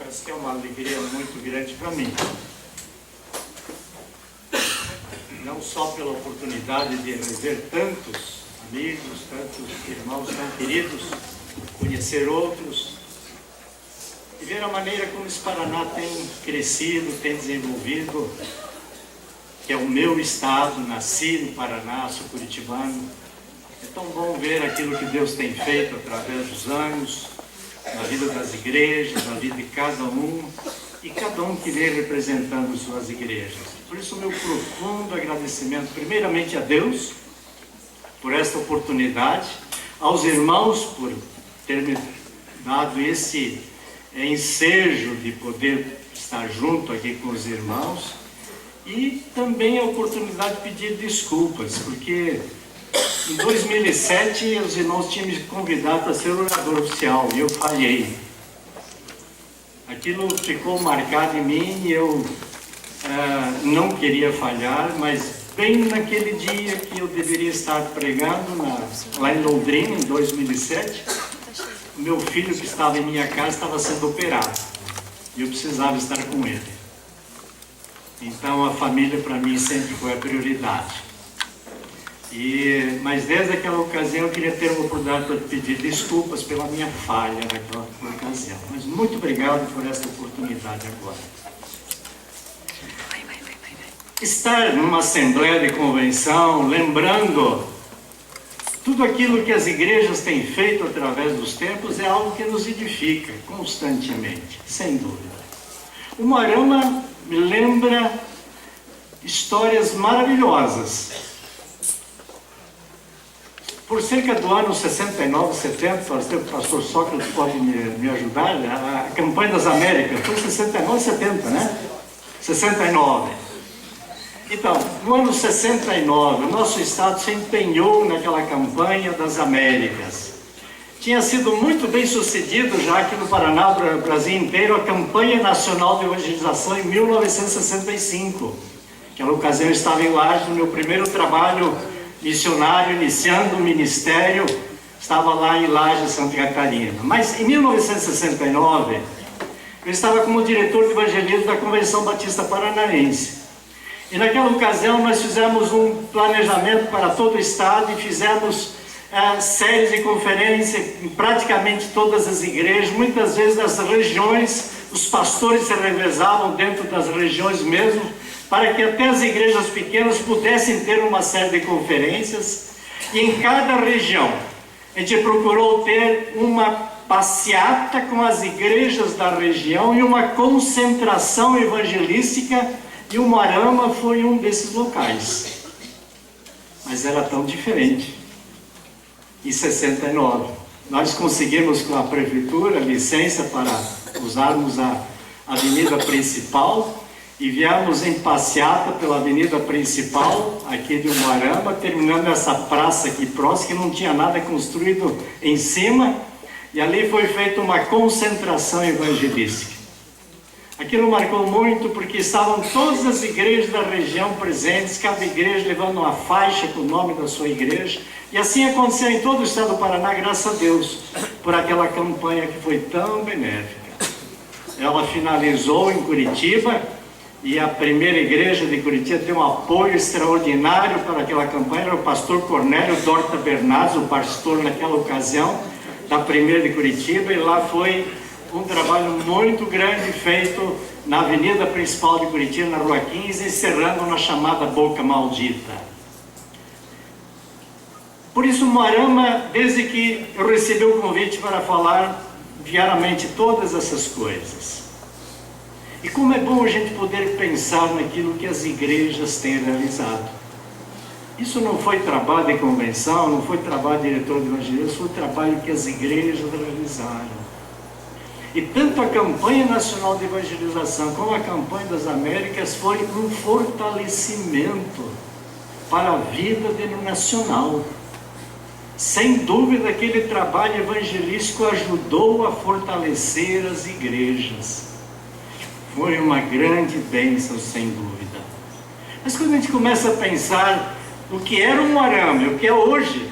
Essa que é uma alegria muito grande para mim. Não só pela oportunidade de rever tantos amigos, tantos irmãos tão queridos, conhecer outros, e ver a maneira como esse Paraná tem crescido, tem desenvolvido, que é o meu estado, nasci no Paraná, sou curitibano. É tão bom ver aquilo que Deus tem feito através dos anos, na vida das igrejas, na vida de cada um, e cada um que vem representando suas igrejas. Por isso, o meu profundo agradecimento, primeiramente a Deus, por esta oportunidade, aos irmãos por ter me dado esse ensejo de poder estar junto aqui com os irmãos, e também a oportunidade de pedir desculpas, porque em 2007 os irmãos tinham me convidado para ser orador oficial e eu falhei. Aquilo ficou marcado em mim e eu não queria falhar, mas bem naquele dia que eu deveria estar pregando lá em Londrina, em 2007, o meu filho que estava em minha casa estava sendo operado e eu precisava estar com ele. Então a família para mim sempre foi a prioridade. Mas desde aquela ocasião eu queria ter uma oportunidade para pedir desculpas pela minha falha naquela ocasião. Mas muito obrigado por essa oportunidade agora. Estar numa assembleia de convenção, lembrando tudo aquilo que as igrejas têm feito através dos tempos, é algo que nos edifica constantemente, sem dúvida. O Moarama me lembra histórias maravilhosas. Por cerca do ano 69, 70, o pastor Sócrates pode me ajudar, a campanha das Américas, foi 69, 70, né? 69. Então, no ano 69, o nosso estado se empenhou naquela campanha das Américas. Tinha sido muito bem sucedido já aqui no Paraná, no Brasil inteiro, a campanha nacional de evangelização em 1965. Naquela ocasião eu estava em Lages, no meu primeiro trabalho missionário, iniciando o ministério, estava lá em Lages, Santa Catarina. Mas em 1969, eu estava como diretor de evangelismo da Convenção Batista Paranaense. E naquela ocasião nós fizemos um planejamento para todo o estado e fizemos séries de conferências em praticamente todas as igrejas, muitas vezes nas regiões, os pastores se revezavam dentro das regiões mesmo, para que até as igrejas pequenas pudessem ter uma série de conferências. E em cada região a gente procurou ter uma passeata com as igrejas da região e uma concentração evangelística, e o Moarama foi um desses locais. Mas era tão diferente. Em 69 nós conseguimos com a prefeitura licença para usarmos a avenida principal e viemos em passeata pela avenida principal aqui de Moarama, terminando essa praça aqui próxima, que não tinha nada construído em cima, e ali foi feita uma concentração evangelística. Aquilo marcou muito porque estavam todas as igrejas da região presentes, cada igreja levando uma faixa com o nome da sua igreja, e assim aconteceu em todo o estado do Paraná, graças a Deus, por aquela campanha que foi tão benéfica. Ela finalizou em Curitiba, e a primeira igreja de Curitiba deu um apoio extraordinário para aquela campanha. Era o pastor Cornélio Dorta Bernardes, o pastor naquela ocasião da primeira de Curitiba, e lá foi um trabalho muito grande feito na avenida principal de Curitiba, na Rua 15, encerrando na chamada Boca Maldita. Por isso, Moarama, desde que eu recebi o convite para falar diariamente todas essas coisas. E como é bom a gente poder pensar naquilo que as igrejas têm realizado. Isso não foi trabalho de convenção, não foi trabalho de diretor de evangelismo, foi trabalho que as igrejas realizaram. E tanto a campanha nacional de evangelização como a campanha das Américas foi um fortalecimento para a vida denominacional. Sem dúvida, aquele trabalho evangelístico ajudou a fortalecer as igrejas. Foi uma grande bênção, sem dúvida. Mas quando a gente começa a pensar no que era o Moarama e o que é hoje,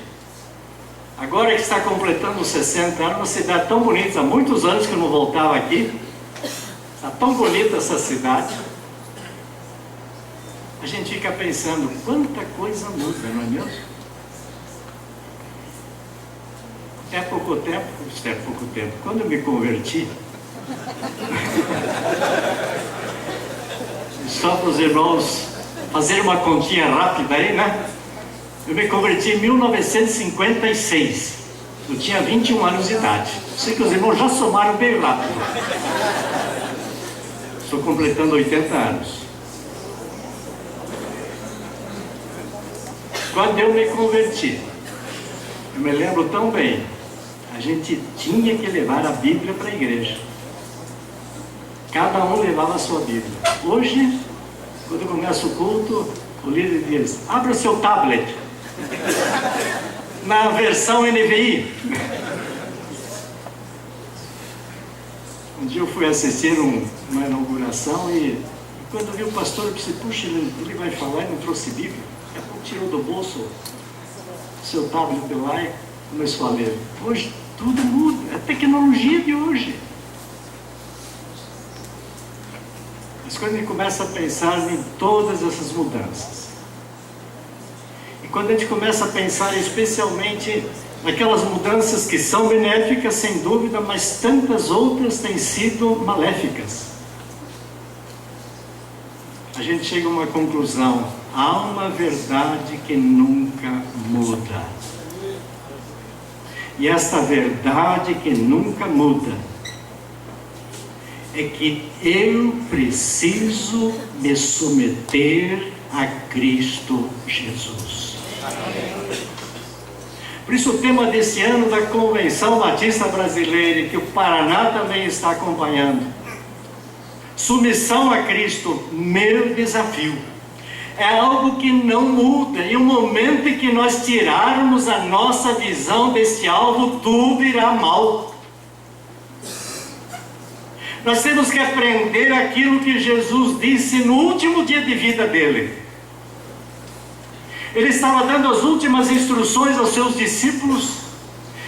agora que está completando 60 anos, uma cidade tão bonita, há muitos anos que eu não voltava aqui, Está tão bonita essa cidade. A gente fica pensando, quanta coisa muda, não é mesmo? É pouco tempo, quando eu me converti, só para os irmãos fazer uma continha rápida aí, né? Eu me converti em 1956, eu tinha 21 anos de idade. Sei que os irmãos já somaram bem rápido. Estou completando 80 anos. Quando eu me converti, eu me lembro tão bem, a gente tinha que levar a Bíblia para a igreja. Cada um levava a sua Bíblia. Hoje, quando começa o culto, o líder diz, abra o seu tablet. Na versão NVI. Um dia eu fui assistir uma inauguração e quando vi o pastor, eu pensei, puxa, ele vai falar e não trouxe Bíblia. Daqui a pouco tirou do bolso o seu tablet lá e começou a ler. Hoje tudo muda, é a tecnologia de hoje. Mas quando a gente começa a pensar em todas essas mudanças, e quando a gente começa a pensar especialmente naquelas mudanças que são benéficas, sem dúvida, mas tantas outras têm sido maléficas, a gente chega a uma conclusão: há uma verdade que nunca muda. E esta verdade que nunca muda é que eu preciso me submeter a Cristo Jesus. Por isso o tema desse ano da Convenção Batista Brasileira, que o Paraná também está acompanhando, submissão a Cristo, meu desafio. É algo que não muda, e o momento em que nós tirarmos a nossa visão desse alvo, tudo irá mal. Nós temos que aprender aquilo que Jesus disse no último dia de vida dele. Ele estava dando as últimas instruções aos seus discípulos,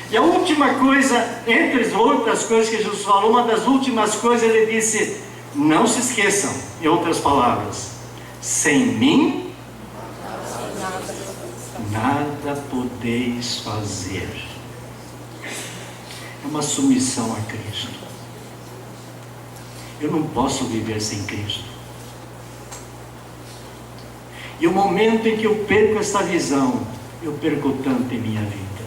e a última coisa, entre as outras coisas que Jesus falou, uma das últimas coisas, ele disse: não se esqueçam, em outras palavras, sem mim nada podeis fazer. É uma submissão a Cristo. Eu não posso viver sem Cristo. E o momento em que eu perco esta visão, eu perco tanto em minha vida.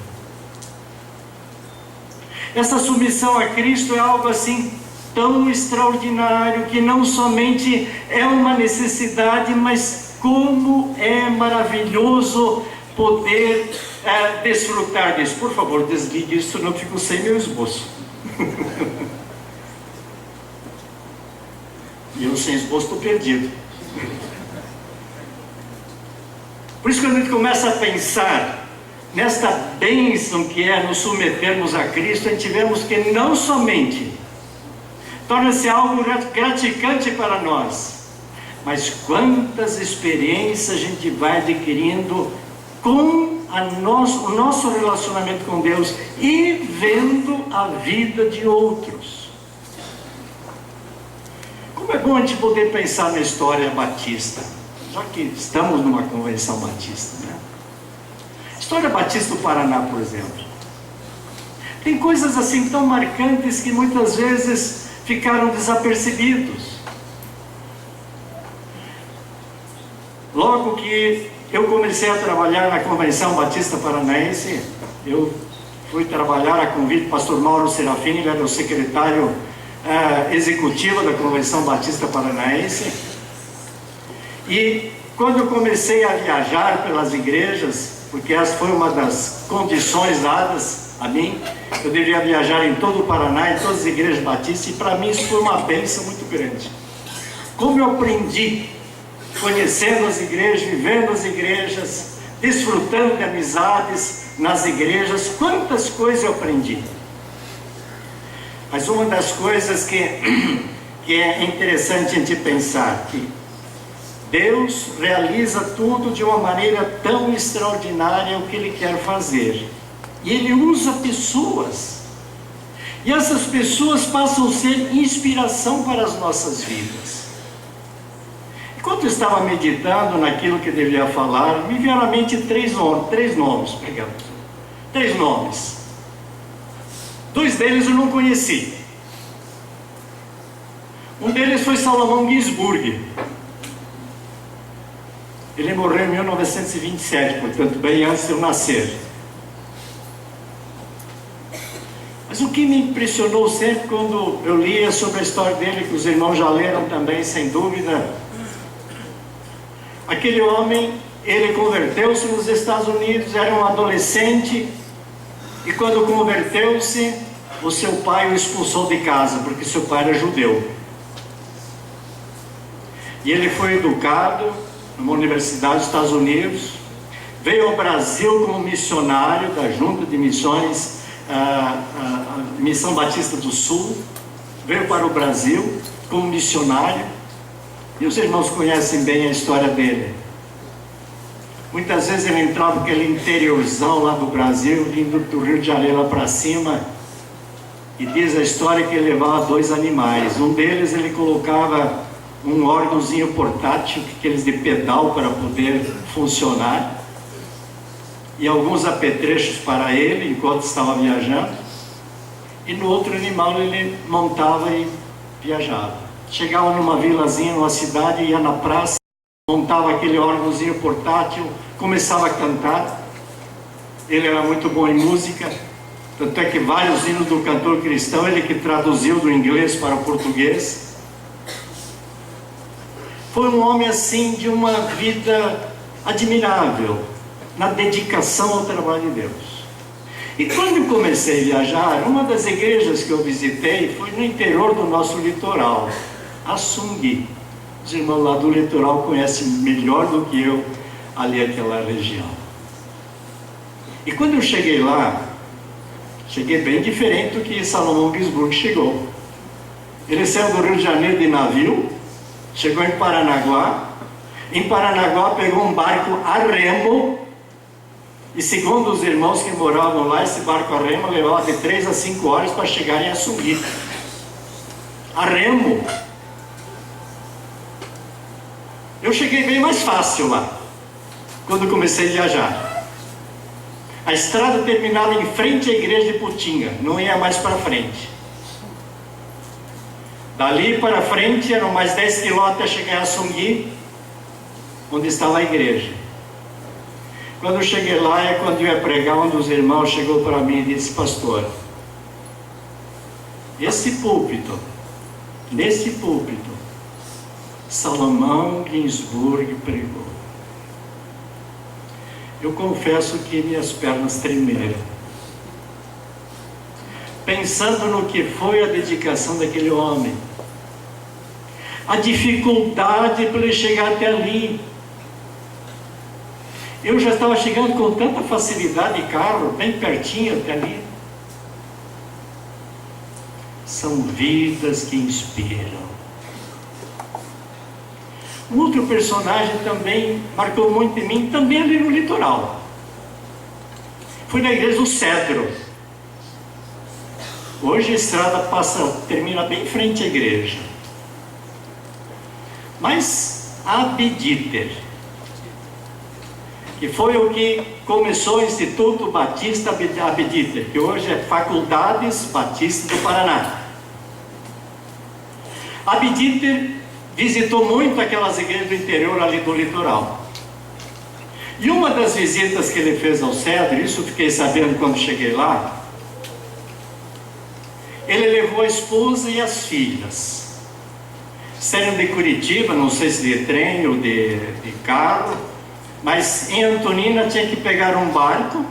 Essa submissão a Cristo é algo assim tão extraordinário, que não somente é uma necessidade, mas como é maravilhoso poder desfrutar disso. Por favor, desligue isso, senão eu fico sem meu esboço. E eu sem esboço estou perdido. Por isso, quando a gente começa a pensar nesta bênção que é nos submetermos a Cristo, a gente vemos que não somente torna-se algo gratificante para nós, mas quantas experiências a gente vai adquirindo com o nosso relacionamento com Deus e vendo a vida de outros. Como é bom a gente poder pensar na história batista, já que estamos numa convenção batista, né? História batista do Paraná, por exemplo, tem coisas assim tão marcantes que muitas vezes ficaram desapercebidos. Logo que eu comecei a trabalhar na Convenção Batista Paranaense, eu fui trabalhar a convite do pastor Mauro Serafim, ele era o secretário executivo da Convenção Batista Paranaense. E quando eu comecei a viajar pelas igrejas, porque essa foi uma das condições dadas a mim, eu deveria viajar em todo o Paraná, em todas as igrejas batistas, e para mim isso foi uma bênção muito grande. Como eu aprendi, conhecendo as igrejas, vivendo as igrejas, desfrutando de amizades nas igrejas, quantas coisas eu aprendi. Mas uma das coisas que é interessante a gente pensar, que Deus realiza tudo de uma maneira tão extraordinária o que Ele quer fazer. E Ele usa pessoas. E essas pessoas passam a ser inspiração para as nossas vidas. Enquanto eu estava meditando naquilo que devia falar, me vieram à mente três nomes, obrigado. Três nomes. Dois deles eu não conheci. Um deles foi Salomão Ginsburg. Ele morreu em 1927, portanto, bem antes de eu nascer. Mas o que me impressionou sempre quando eu lia sobre a história dele, que os irmãos já leram também, sem dúvida, aquele homem, ele converteu-se nos Estados Unidos, era um adolescente, e quando converteu-se, o seu pai o expulsou de casa, porque seu pai era judeu. E ele foi educado numa universidade dos Estados Unidos, veio ao Brasil como missionário da Junta de Missões, a Missão Batista do Sul, veio para o Brasil como missionário, e os irmãos conhecem bem a história dele. Muitas vezes ele entrava naquele interiorzão lá do Brasil, indo do Rio de Janeiro lá para cima, e diz a história que ele levava dois animais. Um deles ele colocava um órgãozinho portátil, aqueles de pedal para poder funcionar, e alguns apetrechos para ele enquanto estava viajando, e no outro animal ele montava e viajava. Chegava numa vilazinha, numa cidade, ia na praça, montava aquele órgãozinho portátil, começava a cantar. Ele era muito bom em música, tanto é que vários hinos do cantor cristão ele que traduziu do inglês para o português. Foi um homem assim de uma vida admirável, na dedicação ao trabalho de Deus. E quando eu comecei a viajar, uma das igrejas que eu visitei foi no interior do nosso litoral, Assungui. Os irmãos lá do litoral conhecem melhor do que eu ali aquela região. E quando eu cheguei lá, cheguei bem diferente do que Salomão Ginsburg chegou. Ele saiu do Rio de Janeiro de navio, chegou em Paranaguá. Em Paranaguá pegou um barco a remo, e segundo os irmãos que moravam lá, esse barco a remo levava de 3 a 5 horas para chegar em Assungui. A remo. Eu cheguei bem mais fácil lá, quando comecei a viajar. A estrada terminava em frente à igreja de Putinga, não ia mais para frente. Dali para frente eram mais 10 quilômetros até chegar em Assungui, onde estava a igreja. Quando eu cheguei lá, é quando eu ia pregar, um dos irmãos chegou para mim e disse: pastor, esse púlpito, nesse púlpito, Salomão Ginsburg pregou. Eu confesso que minhas pernas tremeram, pensando no que foi a dedicação daquele homem, a dificuldade para ele chegar até ali. Eu já estava chegando com tanta facilidade de carro, bem pertinho até ali. São vidas que inspiram. Um outro personagem também marcou muito em mim, também ali no litoral. Foi na igreja do Cedro. Hoje a estrada termina bem em frente à igreja. Mas Abditer, que foi o que começou o Instituto Batista Abditer, que hoje é Faculdades Batista do Paraná. Abditer visitou muito aquelas igrejas do interior ali do litoral. E uma das visitas que ele fez ao Cedro, isso eu fiquei sabendo quando cheguei lá, ele levou a esposa e as filhas. Saíram de Curitiba, não sei se de trem ou de carro, mas em Antonina tinha que pegar um barco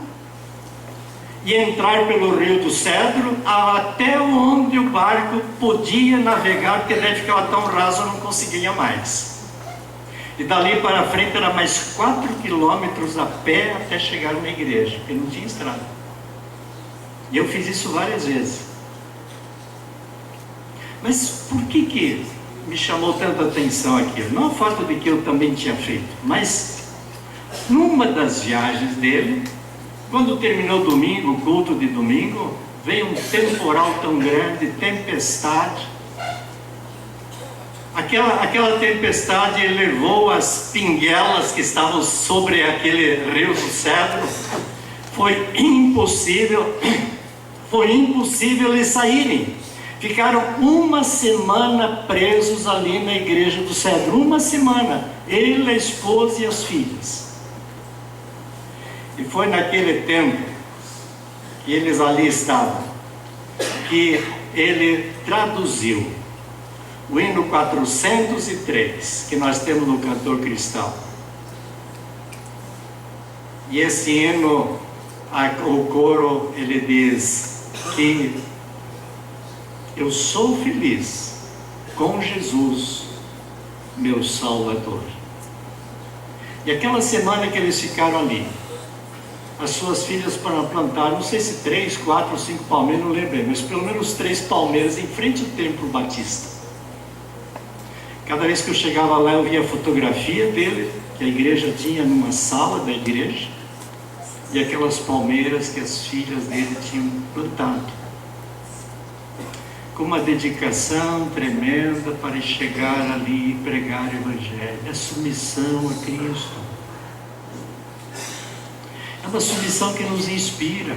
e entrar pelo Rio do Cedro até onde o barco podia navegar, porque daí ficava tão raso, não conseguia mais. E dali para frente era mais 4 quilômetros a pé até chegar na igreja, porque não tinha estrada. E eu fiz isso várias vezes. Mas por que me chamou tanta atenção aquilo? Não o fato de que eu também tinha feito, mas numa das viagens dele, quando terminou domingo, o culto de domingo, veio um temporal tão grande, tempestade. Aquela tempestade levou as pinguelas que estavam sobre aquele rio do Cedro. Foi impossível eles saírem. Ficaram uma semana presos ali na igreja do Cedro. Uma semana, ele, a esposa e as filhas. E foi naquele tempo que eles ali estavam, que ele traduziu o hino 403, que nós temos no Cantor Cristão. E esse hino, o coro, ele diz que eu sou feliz com Jesus, meu Salvador. E aquela semana que eles ficaram ali, as suas filhas plantaram, não sei se 3, 4 ou 5 palmeiras, não lembro bem, mas pelo menos 3 palmeiras em frente ao Templo Batista. Cada vez que eu chegava lá, eu via a fotografia dele, que a igreja tinha numa sala da igreja, e aquelas palmeiras que as filhas dele tinham plantado, com uma dedicação tremenda para chegar ali e pregar o Evangelho, a submissão a Cristo. É uma submissão que nos inspira.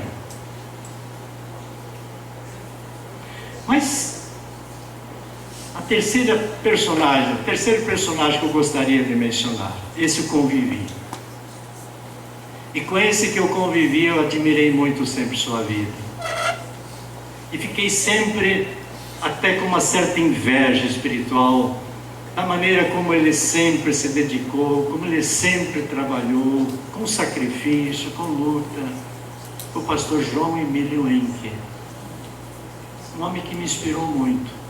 Mas o terceiro personagem que eu gostaria de mencionar, esse eu convivi. E com esse que eu convivi, eu admirei muito sempre sua vida. E fiquei sempre, até com uma certa inveja espiritual, da maneira como ele sempre se dedicou, como ele sempre trabalhou, com sacrifício, com luta. O pastor João Emílio Henke, um homem que me inspirou muito.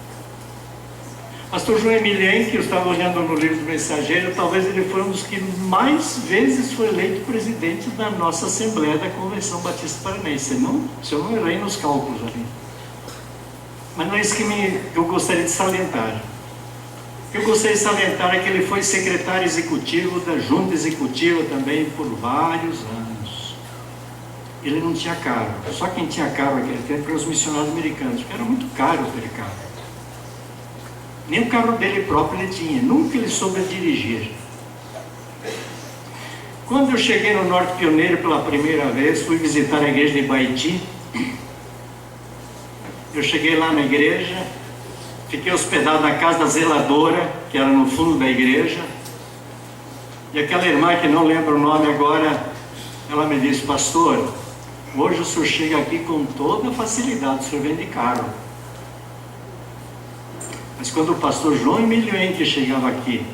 Pastor João Emílio Henke, eu estava olhando no livro do Mensageiro, talvez ele foi um dos que mais vezes foi eleito presidente da nossa Assembleia da Convenção Batista Paranense. Se eu não errei nos cálculos ali. Mas não é isso que eu gostaria de salientar. O que eu gostaria de salientar é que ele foi secretário executivo da Junta Executiva também por vários anos. Ele não tinha carro. Só quem tinha carro naquele tempo eram os missionários americanos, porque era muito caro ter carro. Nem o carro dele próprio ele tinha, nunca ele soube dirigir. Quando eu cheguei no Norte Pioneiro pela primeira vez, fui visitar a igreja de Baiti. Eu cheguei lá na igreja, fiquei hospedado na casa da zeladora, que era no fundo da igreja. E aquela irmã, que não lembro o nome agora, ela me disse: pastor, hoje o senhor chega aqui com toda facilidade, o senhor vem de carro. Mas quando o pastor João Emílio Henke chegava aqui,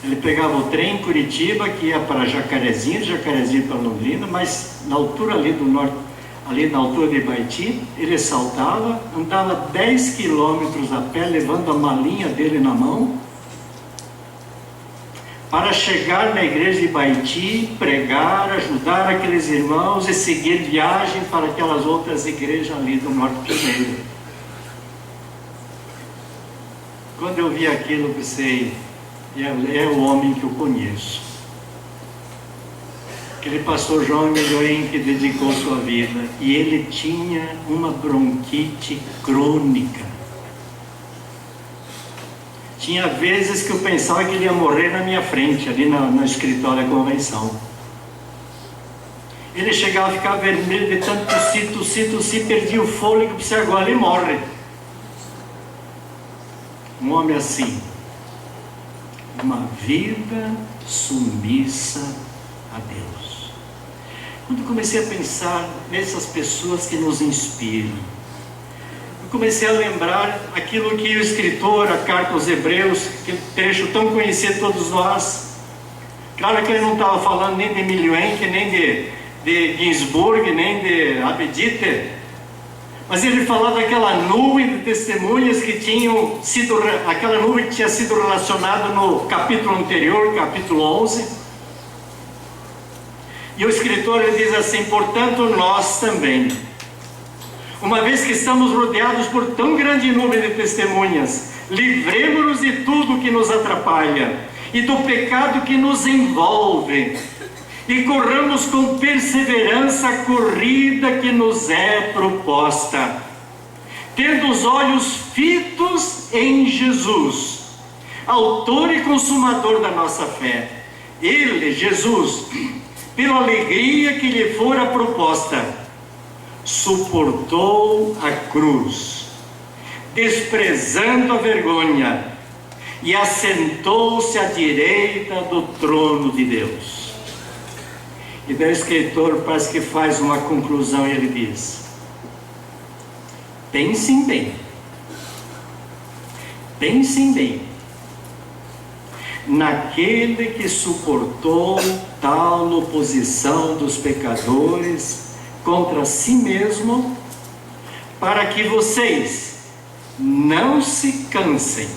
ele pegava o trem em Curitiba, que ia para Jacarezinho para Londrina, mas na altura ali do norte, ali na altura de Baiti, ele saltava, andava 10 quilômetros a pé, levando a malinha dele na mão, para chegar na igreja de Baiti, pregar, ajudar aqueles irmãos e seguir viagem para aquelas outras igrejas ali do Norte Pioneiro. Quando eu vi aquilo, eu pensei: é o homem que eu conheço. Aquele pastor João Emílio Henke dedicou sua vida, e ele tinha uma bronquite crônica. Tinha vezes que eu pensava que ele ia morrer na minha frente, ali no escritório da convenção. Ele chegava a ficar vermelho de tanto tossir, perdia o fôlego, e agora ele morre. Um homem assim, uma vida submissa a Deus. Quando eu comecei a pensar nessas pessoas que nos inspiram, eu comecei a lembrar aquilo que o escritor, a carta aos Hebreus, aquele trecho tão conhecido de todos nós. Claro que ele não estava falando nem de Emílio Henke, nem de Ginsburg, nem de Abedite, mas ele falava daquela nuvem de testemunhas que tinham sido, aquela nuvem que tinha sido relacionada no capítulo anterior, capítulo 11. E o escritor ele diz assim: portanto nós também, uma vez que estamos rodeados por tão grande nuvem de testemunhas, livremos-nos de tudo que nos atrapalha e do pecado que nos envolve, e corramos com perseverança a corrida que nos é proposta, tendo os olhos fitos em Jesus, autor e consumador da nossa fé. Ele, Jesus, pela alegria que lhe fora proposta, suportou a cruz, desprezando a vergonha, e assentou-se à direita do trono de Deus. E daí o escritor parece que faz uma conclusão e ele diz: pensem bem, naquele que suportou tal oposição dos pecadores contra si mesmo, para que vocês não se cansem,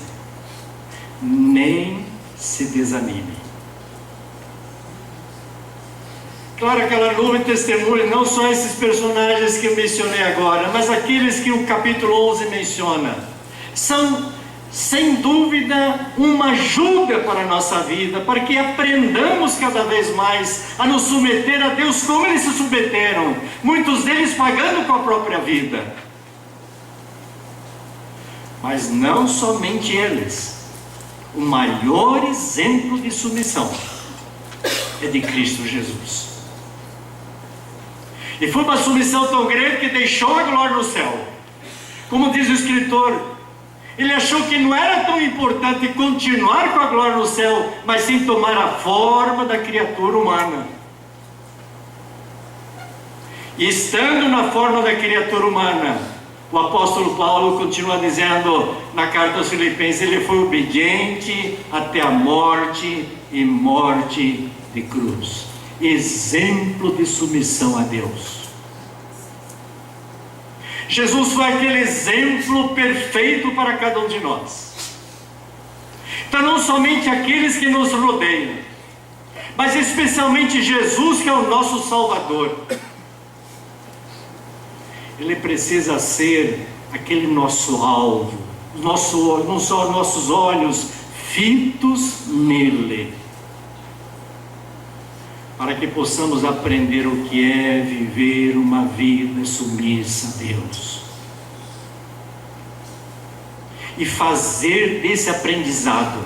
nem se desanimem. Claro, aquela nuvem testemunha não só esses personagens que eu mencionei agora, mas aqueles que o capítulo 11 menciona, são sem dúvida uma ajuda para a nossa vida, para que aprendamos cada vez mais a nos submeter a Deus como eles se submeteram, muitos deles pagando com a própria vida. Mas não somente eles. O maior exemplo de submissão é de Cristo Jesus. E foi uma submissão tão grande que deixou a glória no céu. Como diz o escritor, ele achou que não era tão importante continuar com a glória no céu, mas sim tomar a forma da criatura humana. E estando na forma da criatura humana, o apóstolo Paulo continua dizendo na carta aos Filipenses, ele foi obediente até a morte e morte de cruz. Exemplo de submissão a Deus. Jesus foi aquele exemplo perfeito para cada um de nós. Então não somente aqueles que nos rodeiam, mas especialmente Jesus, que é o nosso Salvador. Ele precisa ser aquele nosso alvo, não só nossos olhos fitos nele, para que possamos aprender o que é viver uma vida submissa a Deus, e fazer desse aprendizado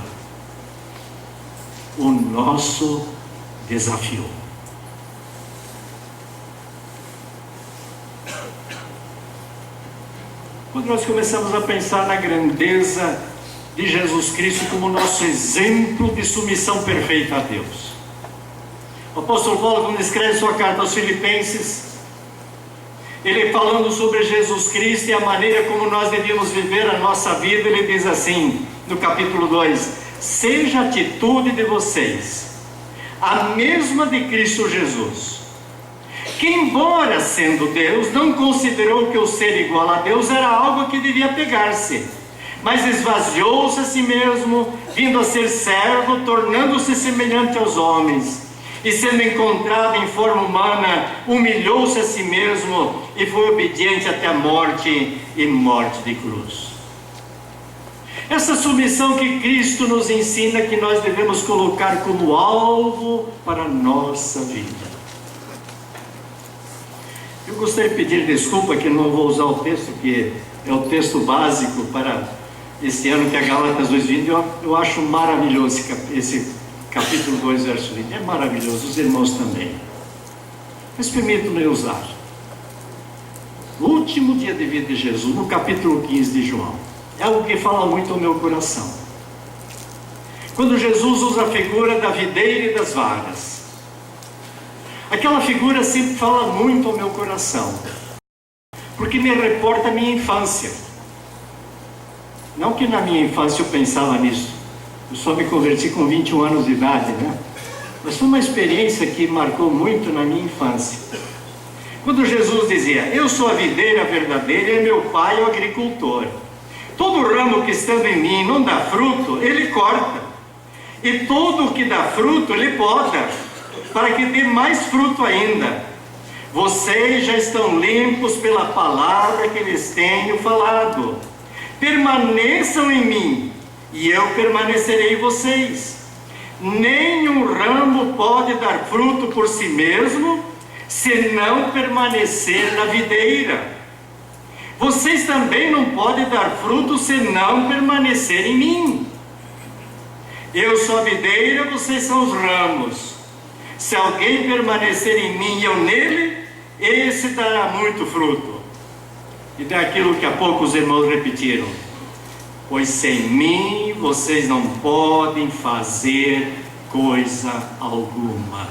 o nosso desafio. Quando nós começamos a pensar na grandeza de Jesus Cristo como nosso exemplo de submissão perfeita a Deus, o apóstolo Paulo, quando escreve sua carta aos Filipenses, ele falando sobre Jesus Cristo e a maneira como nós devíamos viver a nossa vida, ele diz assim, no capítulo 2, seja a atitude de vocês a mesma de Cristo Jesus, que embora sendo Deus, não considerou que o ser igual a Deus era algo que devia pegar-se, mas esvaziou-se a si mesmo, vindo a ser servo, tornando-se semelhante aos homens, e sendo encontrado em forma humana, humilhou-se a si mesmo, e foi obediente até a morte, e morte de cruz. Essa submissão que Cristo nos ensina, que nós devemos colocar como alvo para a nossa vida. Eu gostaria de pedir desculpa que não vou usar o texto, que é o texto básico para esse ano, que é Gálatas 2:20. Eu acho maravilhoso esse capítulo 2, verso 20. É maravilhoso, os irmãos também. Mas permitam-me usar. No último dia de vida de Jesus, no capítulo 15 de João, é algo que fala muito ao meu coração. Quando Jesus usa a figura da videira e das varas, aquela figura sempre fala muito ao meu coração, porque me reporta a minha infância. Não que na minha infância eu pensava nisso, eu só me converti com 21 anos de idade, né? Mas foi uma experiência que marcou muito na minha infância. Quando Jesus dizia, eu sou a videira verdadeira e meu pai é o agricultor. Todo ramo que estando em mim não dá fruto, ele corta. E todo o que dá fruto, ele poda, para que dê mais fruto ainda. Vocês já estão limpos pela palavra que lhes tenho falado. Permaneçam em mim, e eu permanecerei em vocês. Nenhum ramo pode dar fruto por si mesmo, se não permanecer na videira. Vocês também não podem dar fruto se não permanecer em mim. Eu sou a videira, vocês são os ramos. Se alguém permanecer em mim e eu nele, esse dará muito fruto. E daquilo que há pouco os irmãos repetiram: pois sem mim vocês não podem fazer coisa alguma.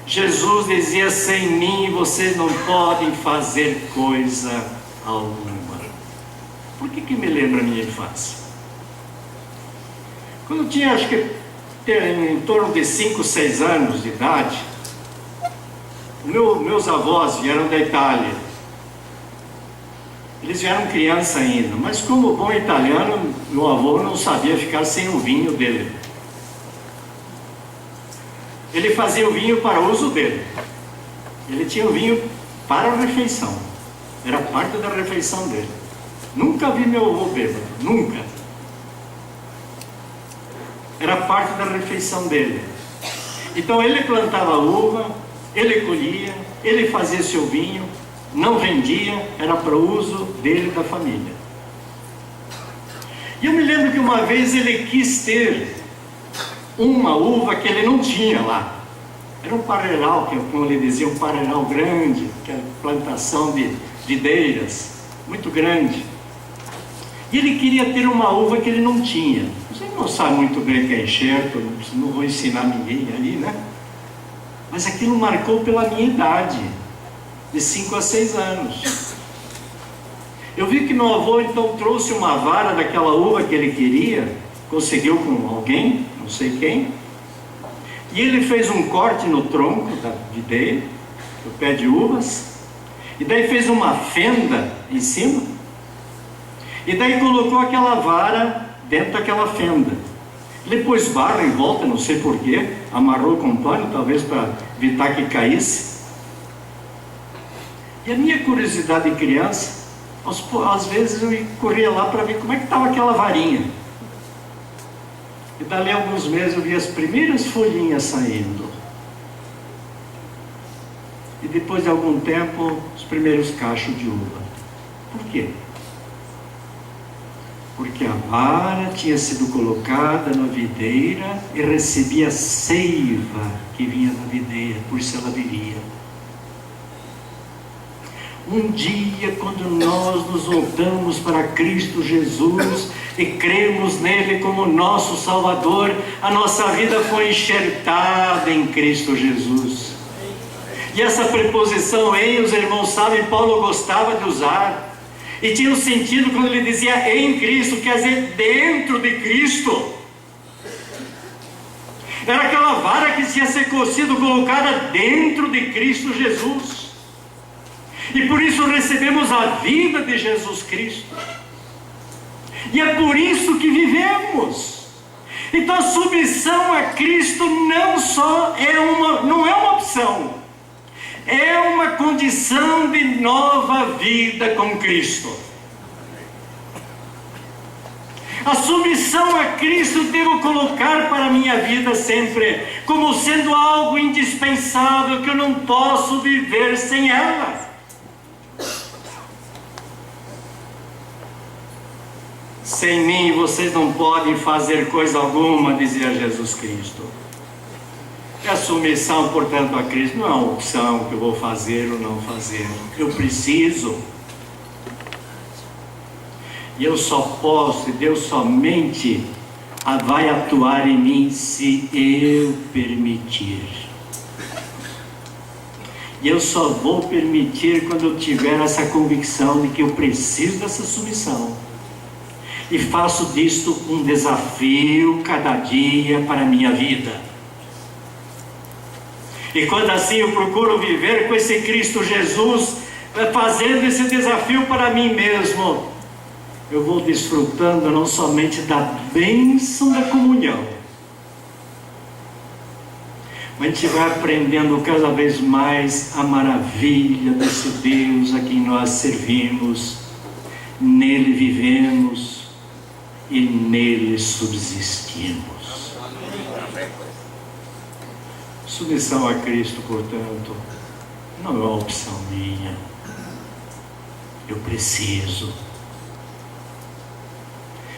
Jesus dizia: sem mim vocês não podem fazer coisa alguma. Por que me lembra a minha infância? Quando eu tinha, acho que em torno de 5, 6 anos de idade, meus avós vieram da Itália. Eles vieram criança ainda, mas como bom italiano, meu avô não sabia ficar sem o vinho dele. Ele fazia o vinho para uso dele. Ele tinha o vinho para a refeição. Era parte da refeição dele. Nunca vi meu avô bêbado, nunca. Era parte da refeição dele. Então ele plantava uva, ele colhia, ele fazia seu vinho, não vendia, era para o uso dele e da família. E eu me lembro que uma vez ele quis ter uma uva que ele não tinha lá. Era um parreiral, como ele dizia, um parreiral grande, que era plantação de videiras, muito grande. E ele queria ter uma uva que ele não tinha. Você não sabe muito bem o que é enxerto, não vou ensinar ninguém ali, né? Mas aquilo marcou pela minha idade, de 5 a 6 anos. Eu vi que meu avô então trouxe uma vara daquela uva que ele queria, conseguiu com alguém, não sei quem, e ele fez um corte no tronco da videira, do pé de uvas, e daí fez uma fenda em cima, e daí colocou aquela vara dentro daquela fenda. Ele pôs barro em volta, não sei porquê, amarrou com pano, talvez para evitar que caísse. E a minha curiosidade de criança, às vezes eu corria lá para ver como é que estava aquela varinha. E dali a alguns meses eu vi as primeiras folhinhas saindo. E depois de algum tempo, os primeiros cachos de uva. Por quê? Porque a vara tinha sido colocada na videira e recebia a seiva que vinha da videira, por isso ela viria. Um dia, quando nós nos voltamos para Cristo Jesus e cremos nele como nosso Salvador, a nossa vida foi enxertada em Cristo Jesus. E essa preposição em, os irmãos sabem, Paulo gostava de usar. E tinha um sentido quando ele dizia em Cristo, quer dizer, dentro de Cristo. Era aquela vara que tinha sido colocada dentro de Cristo Jesus. E por isso recebemos a vida de Jesus Cristo. E é por isso que vivemos. Então a submissão a Cristo não é uma opção. É uma condição de nova vida com Cristo. A submissão a Cristo devo colocar para a minha vida sempre como sendo algo indispensável, que eu não posso viver sem ela. Sem mim vocês não podem fazer coisa alguma, dizia Jesus Cristo. E a submissão, portanto, a Cristo não é uma opção que eu vou fazer ou não fazer. Eu preciso. E eu só posso, e Deus somente vai atuar em mim se eu permitir. E eu só vou permitir quando eu tiver essa convicção de que eu preciso dessa submissão. E faço disto um desafio cada dia para a minha vida. E quando assim eu procuro viver com esse Cristo Jesus, fazendo esse desafio para mim mesmo, eu vou desfrutando não somente da bênção da comunhão, mas a gente vai aprendendo cada vez mais a maravilha desse Deus a quem nós servimos, nele vivemos e nele subsistimos. Submissão a Cristo, portanto, não é uma opção minha. Eu preciso.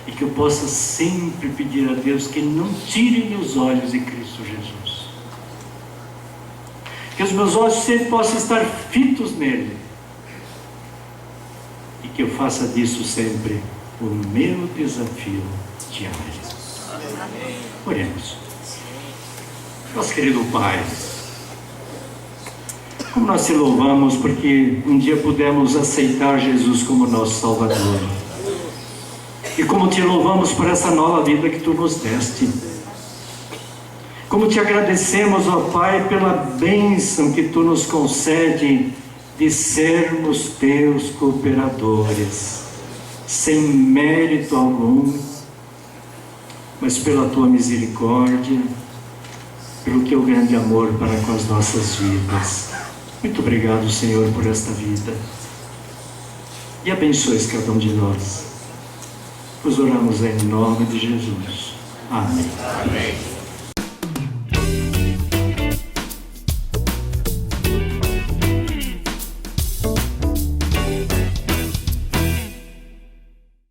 E que eu possa sempre pedir a Deus que Ele não tire meus olhos de Cristo Jesus. Que os meus olhos sempre possam estar fitos nele. E que eu faça disso sempre o meu desafio diário. Oremos. Nosso querido Pai, como nós te louvamos porque um dia pudemos aceitar Jesus como nosso Salvador. E como te louvamos por essa nova vida que Tu nos deste. Como te agradecemos, ó Pai, pela bênção que Tu nos concede de sermos Teus cooperadores, sem mérito algum, mas pela Tua misericórdia, pelo Teu grande amor para com as nossas vidas. Muito obrigado, Senhor, por esta vida. E abençoe cada um de nós. Nós oramos em nome de Jesus. Amém. Amém.